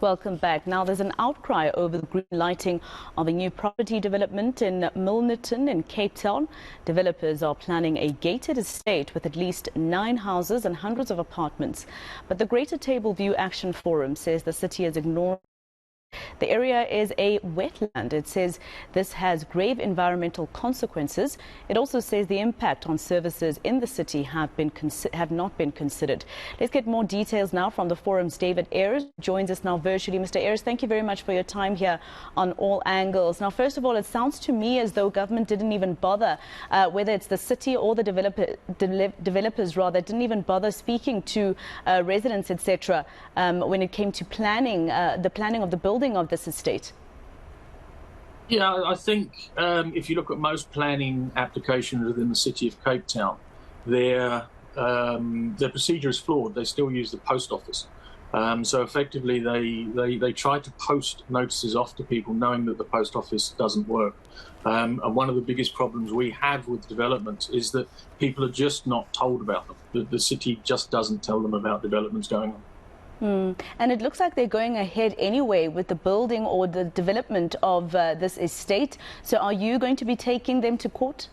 Welcome back. Now, there's an outcry over the green lighting of a new property development in Milnerton in Cape Town. Developers are planning a gated estate with at least 9 houses and hundreds of apartments. But the Greater Table View Action Forum says the city is ignoring. The area is a wetland. It says this has grave environmental consequences. It also says the impact on services in the city have not been considered. Let's get more details now from the forum's David Ayres. Joins us now virtually. Mr. Ayres, thank you very much for your time here on All Angles. Now, first of all, it sounds to me as though government didn't even bother, whether it's the city or the developers rather, didn't even bother speaking to residents, etc., when it came to planning, the planning of the building of this estate. Yeah, I think if you look at most planning applications within the city of Cape Town, their procedure is flawed. They still use the post office. So effectively, they try to post notices off to people knowing that the post office doesn't work. And one of the biggest problems we have with developments is that people are just not told about them. The city just doesn't tell them about developments going on. And it looks like they're going ahead anyway with the building or the development of this estate. So are you going to be taking them to court?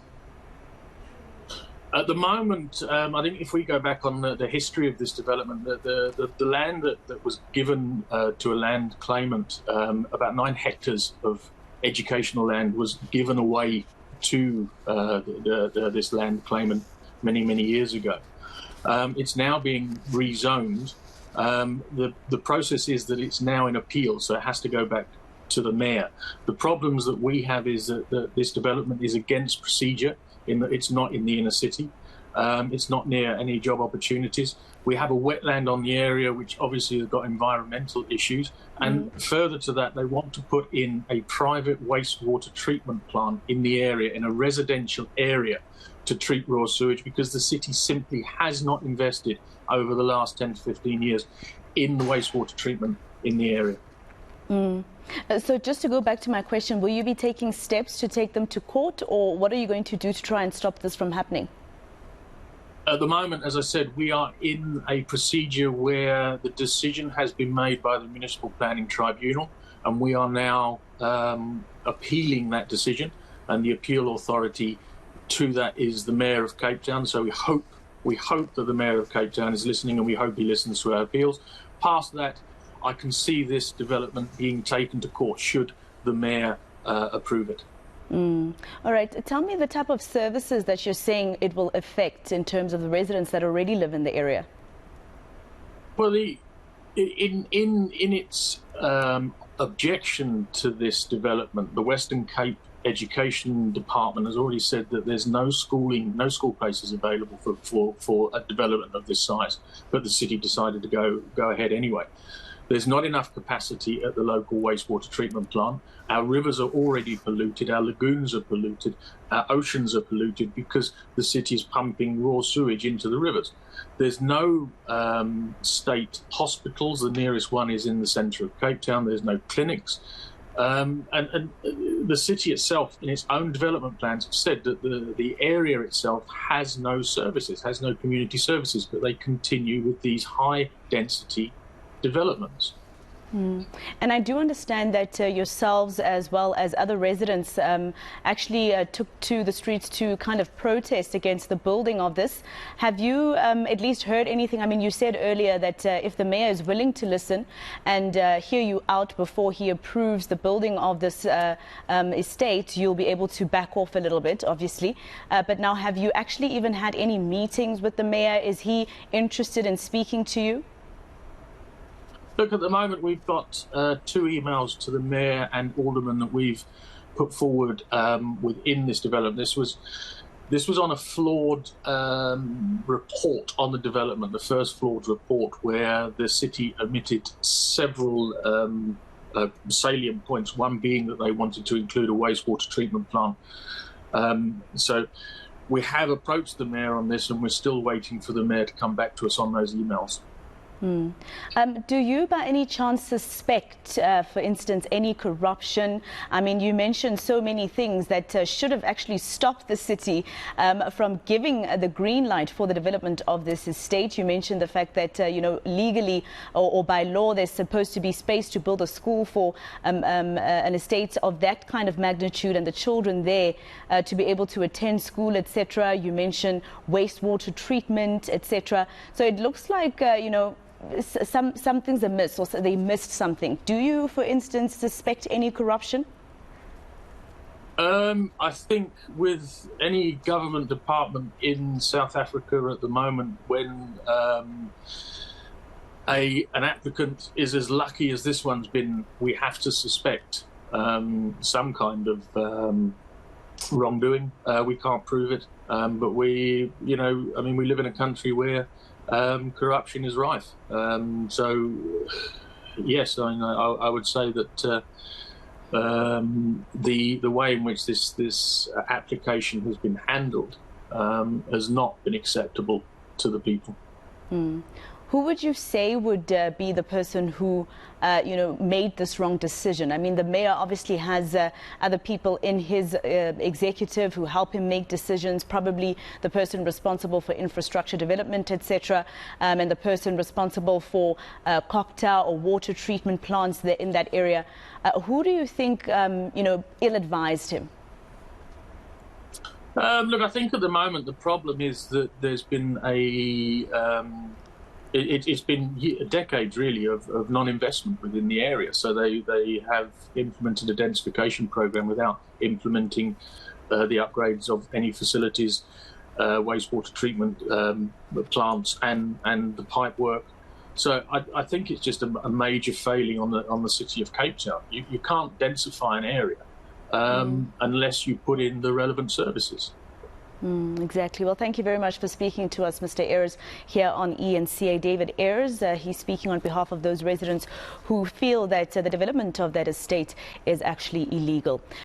At the moment, I think if we go back on the history of this development, the land that was given to a land claimant, about 9 hectares of educational land was given away to this land claimant many years ago. It's now being rezoned. The process is that it's now in appeal, so it has to go back to the mayor. The problems that we have is that this development is against procedure, in that it's not in the inner city. It's not near any job opportunities. We have a wetland on the area, which obviously has got environmental issues. And further to that, they want to put in a private wastewater treatment plant in the area, in a residential area, to treat raw sewage, because the city simply has not invested over the last 10 to 15 years in the wastewater treatment in the area. So just to go back to my question, will you be taking steps to take them to court, or what are you going to do to try and stop this from happening? At the moment, as I said, we are in a procedure where the decision has been made by the Municipal Planning Tribunal, and we are now appealing that decision, and the appeal authority to that is the Mayor of Cape Town. So we hope that the Mayor of Cape Town is listening, and we hope he listens to our appeals. Past that, I can see this development being taken to court should the Mayor approve it. All right. Tell me the type of services that you're saying it will affect in terms of the residents that already live in the area. Well, in its objection to this development, the Western Cape Education Department has already said that there's no school places available for a development of this size, but the city decided to go ahead anyway. There's not enough capacity at the local wastewater treatment plant. Our rivers are already polluted, our lagoons are polluted, our oceans are polluted because the city is pumping raw sewage into the rivers. There's no state hospitals. The nearest one is in the centre of Cape Town. There's no clinics. And the city itself, in its own development plans, have said that the area itself has no services, has no community services, but they continue with these high-density developments. And I do understand that yourselves, as well as other residents, actually took to the streets to kind of protest against the building of this. Have you at least heard anything? I mean, you said earlier that if the mayor is willing to listen and hear you out before he approves the building of this estate, you'll be able to back off a little bit, obviously. But now, have you actually even had any meetings with the mayor? Is he interested in speaking to you? Look, at the moment, we've got 2 emails to the mayor and alderman that we've put forward within this development. This was on a flawed report on the development, the first flawed report, where the city omitted several salient points, one being that they wanted to include a wastewater treatment plant. So we have approached the mayor on this, and we're still waiting for the mayor to come back to us on those emails. Do you by any chance suspect, for instance, any corruption? I mean, you mentioned so many things that should have actually stopped the city from giving the green light for the development of this estate. You mentioned the fact that, legally or by law, there's supposed to be space to build a school for an estate of that kind of magnitude and the children there to be able to attend school, etc. You mentioned wastewater treatment, etc. So it looks like, something's amiss, or they missed something. Do you, for instance, suspect any corruption? I think with any government department in South Africa at the moment, when an applicant is as lucky as this one's been, we have to suspect some kind of wrongdoing. We can't prove it, but we live in a country where corruption is rife. So, yes, I would say that the way in which this application has been handled has not been acceptable to the people. Who would you say would be the person who, made this wrong decision? I mean, the mayor obviously has other people in his executive who help him make decisions, probably the person responsible for infrastructure development, etc., and the person responsible for COPTA or water treatment plants there in that area. Who do you think, ill-advised him? Look, I think at the moment the problem is that there's been it's been decades really of non-investment within the area. So they have implemented a densification program without implementing the upgrades of any facilities, wastewater treatment plants, and the pipe work. So I think it's just a major failing on the city of Cape Town. You can't densify an area unless you put in the relevant services. Exactly. Well, thank you very much for speaking to us, Mr. Ayres, here on eNCA. David Ayres, he's speaking on behalf of those residents who feel that the development of that estate is actually illegal.